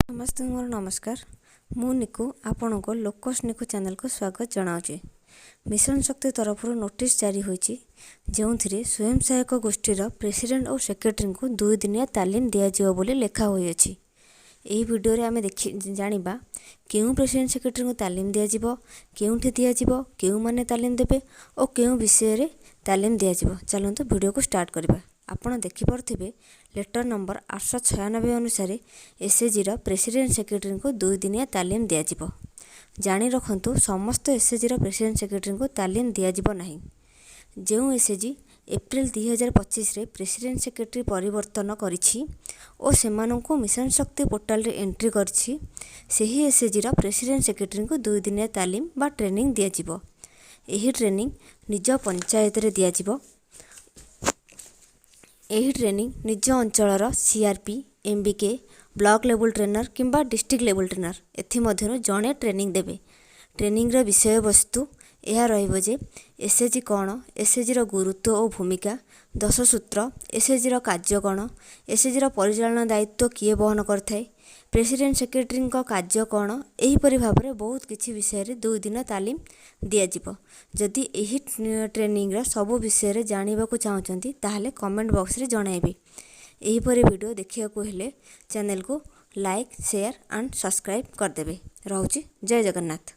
नमस्ते मोर नमस्कार मु निकु आपण को लोकस निकु चैनल को स्वागत जनाऊँगी। मिशन शक्ति तरफ नोटिस जारी होईची जो स्वयं सहायक गोष्ठीर प्रेसिडेंट और सेक्रेटरी को 2 दिनिया तालीम दिज्व बोली लेखा होई अछि। एही वीडियो रे आमे जानिबा केउ प्रेसिडेंट सेक्रेटरी को तालीम दिज्व, केउठी दिज्व, केउ माने तालीम देबे और केउ विषय रे तालीम दिज्व। चलंतु वीडियो को स्टार्ट करबा। आपण देखि पारथिबे लेटर नंबर 896 अनुसार एसएजी रा प्रेसिडेंट सेक्रेटरी को 2 दिनिया तालीम दिज्व। जानी रखंतु समस्त एसएजी रा प्रेसिडेंट सेक्रेटरी को तालीम दिज्व नाही। जो एसएजी एप्रिल 2025 रे प्रेसिडेंट सेक्रेटरी परिवर्तन करिछि और सेमानंकु मिशन शक्ति पोर्टल रे एंट्री करछि, सेही एसएजी रा प्रेसिडेंट सेक्रेटरी को 2 दिनिया तालीम बा ट्रेनिंग दिज्व। एही ट्रेनिंग निज पंचायत रे दिज्व। एही ट्रेनिंग निज अंचलर CRP, MBK, block level trainer किंबा डिस्ट्रिक्ट लेवल ट्रेनर एथि मध्यरु जणे ट्रेनिंग देबे। ट्रेनिंग रे विषय वस्तु यह रहिबो जे एसएजी कौन, एसएजी रो गुरुत्व और भूमिका, 10 सूत्र, एसएजी रो कार्य कौन, एसएजी रो परिचालन दायित्व किए बहन करथाय, प्रेसिडेंट सेक्रेटरी को कार्य कौन, एहीपरि भाव में बहुत किछि विषय रे 2 दिन तालीम दिज्व। जदि एही ट्रेनिंग रो सब विषय रे जानिबा को चाहउचंती ताहले कमेंट बॉक्स रे जणाइबे। एहीपरि वीडियो देखिया को हेले चैनल को लाइक, शेयर एंड सब्सक्राइब कर देबे। रहउची जय जगन्नाथ।